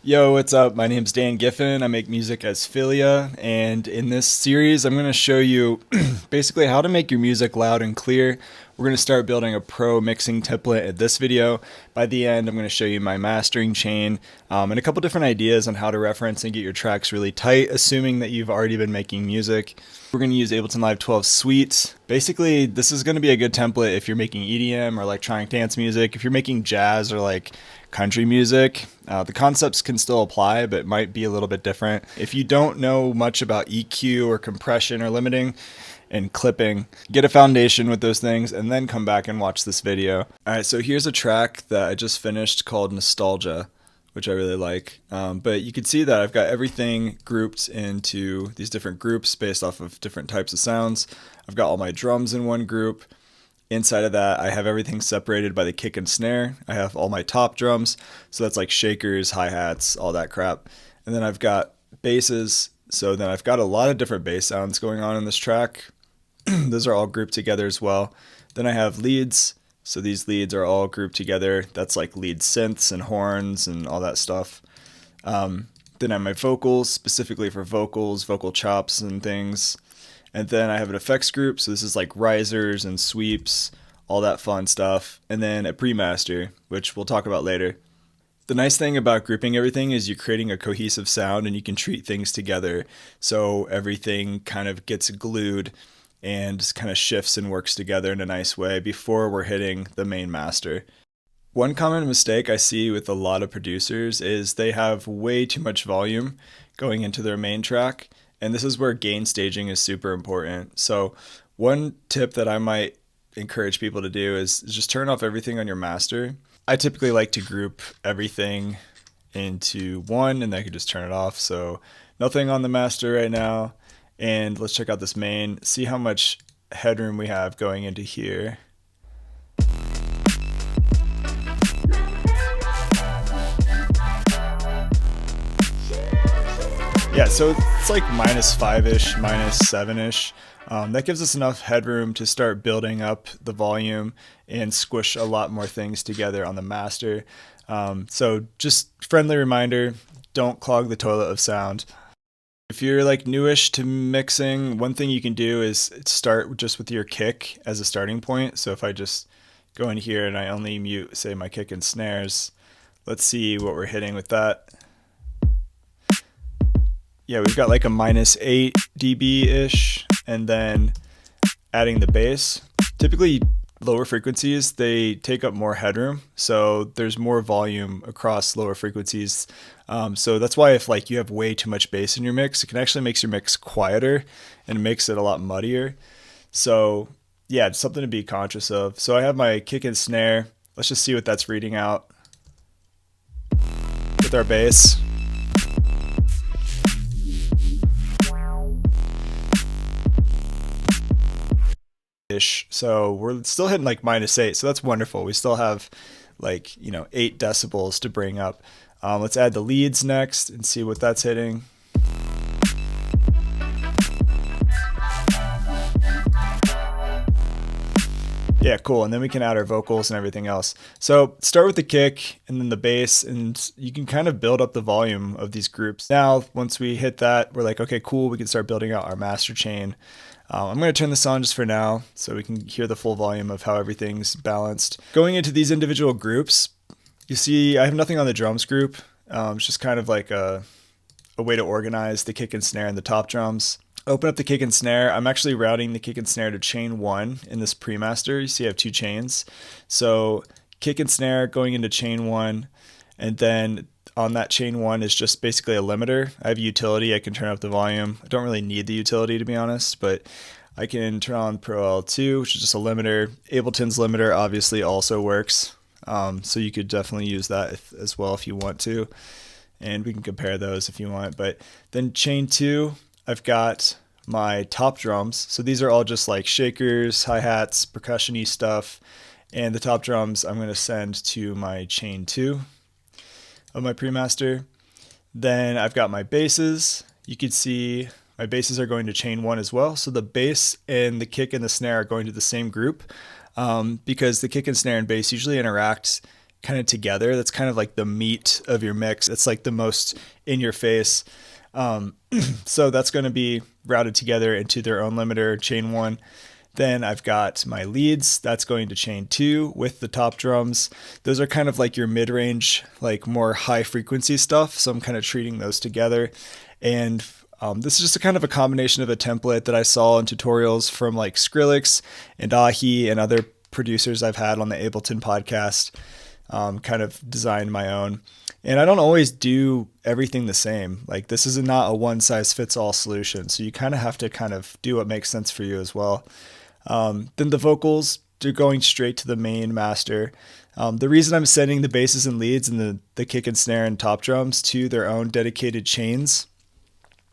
Yo, what's up? My name's Dan Giffin. I make music as Philia, and in this series, I'm going to show you basically how to make your music loud and clear. We're going to start building a pro mixing template in this video. By the end, I'm going to show you my mastering chain and a couple different ideas on how to reference and get your tracks really tight, assuming that you've already been making music. We're going to use Ableton Live 12 Suite. Basically, this is going to be a good template if you're making EDM or electronic dance music. If you're making jazz or like country music, the concepts can still apply, but it might be a little bit different. If you don't know much about EQ or compression or limiting and clipping, get a foundation with those things and then come back and watch this video. All right, so here's a track that I just finished called Nostalgia, which I really like. But you can see that I've got everything grouped into these different groups based off of different types of sounds. I've got all my drums in one group. Inside of that, I have everything separated by the kick and snare. I have all my top drums, so that's like shakers, hi-hats, all that crap. And then I've got basses, so then I've got a lot of different bass sounds going on in this track. Those are all grouped together as well. Then I have leads, so these leads are all grouped together. That's like lead synths and horns and all that stuff. Then I have my vocals, specifically for vocals, vocal chops and things. And then I have an effects group, so this is like risers and sweeps, all that fun stuff. And then a premaster, which we'll talk about later. The nice thing about grouping everything is you're creating a cohesive sound and you can treat things together. So everything kind of gets glued and kind of shifts and works together in a nice way before we're hitting the main master. One common mistake I see with a lot of producers is they have way too much volume going into their main track. And this is where gain staging is super important. So one tip that I might encourage people to do is just turn off everything on your master. I typically like to group everything into one and then I can just turn it off. So nothing on the master right now. And let's check out this main, see how much headroom we have going into here. Yeah, so it's like -5-ish, -7-ish. That gives us enough headroom to start building up the volume and squish a lot more things together on the master. So just friendly reminder, don't clog the toilet of sound. If you're like newish to mixing, one thing you can do is start just with your kick as a starting point. So if I just go in here and I only mute, say, my kick and snares, let's see what we're hitting with that. Yeah, we've got like a -8 dB-ish, and then adding the bass. Typically, lower frequencies, they take up more headroom, so there's more volume across lower frequencies. So that's why if like you have way too much bass in your mix, it can actually make your mix quieter and makes it a lot muddier. So yeah, it's something to be conscious of. So I have my kick and snare. Let's just see what that's reading out with our bass. So we're still hitting like -8, so that's wonderful. We still have like 8 decibels to bring up. Let's add the leads next and see what that's hitting. Yeah, cool. And then we can add our vocals and everything else. So start with the kick and then the bass, and you can kind of build up the volume of these groups. Now, once we hit that, we're like, okay, cool, we can start building out our master chain. I'm going to turn this on just for now so we can hear the full volume of how everything's balanced. Going into these individual groups, you see I have nothing on the drums group. It's just kind of like a way to organize the kick and snare and the top drums. Open up the kick and snare. I'm actually routing the kick and snare to chain 1 in this premaster. You see I have 2 chains. So kick and snare going into chain 1, and then on that chain 1 is just basically a limiter. I have utility, I can turn up the volume. I don't really need the utility to be honest, but I can turn on Pro L2, which is just a limiter. Ableton's limiter obviously also works. So you could definitely use that as well if you want to. And we can compare those if you want. But then chain 2, I've got my top drums. So these are all just like shakers, hi-hats, percussion-y stuff. And the top drums I'm going to send to my chain 2 of my premaster. Then I've got my basses. You can see my basses are going to chain 1 as well. So the bass and the kick and the snare are going to the same group because the kick and snare and bass usually interact kind of together. That's kind of like the meat of your mix. It's like the most in your face. So that's going to be routed together into their own limiter, chain 1. Then I've got my leads, that's going to chain 2 with the top drums. Those are kind of like your mid-range, like more high frequency stuff. So I'm kind of treating those together. And this is just a kind of a combination of a template that I saw in tutorials from like Skrillex and Ahi and other producers I've had on the Ableton podcast, kind of designed my own. And I don't always do everything the same. Like this is not a one size fits all solution. So you kind of have to kind of do what makes sense for you as well. Then the vocals, they're going straight to the main master. The reason I'm sending the basses and leads and the kick and snare and top drums to their own dedicated chains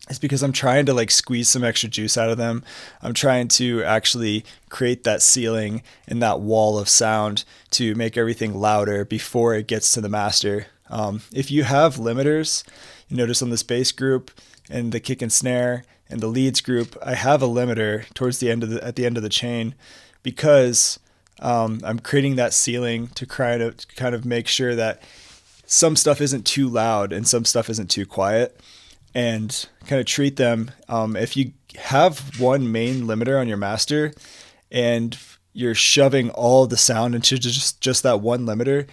is because I'm trying to like squeeze some extra juice out of them. I'm trying to actually create that ceiling and that wall of sound to make everything louder before it gets to the master. If you have limiters, you notice on this bass group and the kick and snare and the leads group, I have a limiter towards the end of at the end of the chain because I'm creating that ceiling to kind of make sure that some stuff isn't too loud and some stuff isn't too quiet, and kind of treat them. If you have one main limiter on your master and you're shoving all the sound into just that one limiter,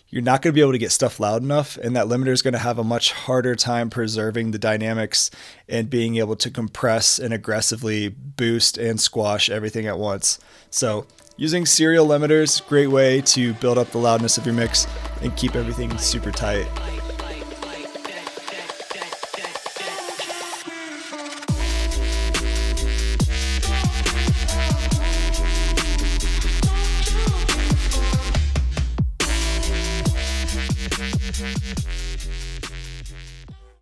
you're not going to be able to get stuff loud enough, and that limiter is going to have a much harder time preserving the dynamics and being able to compress and aggressively boost and squash everything at once. So using serial limiters, great way to build up the loudness of your mix and keep everything super tight.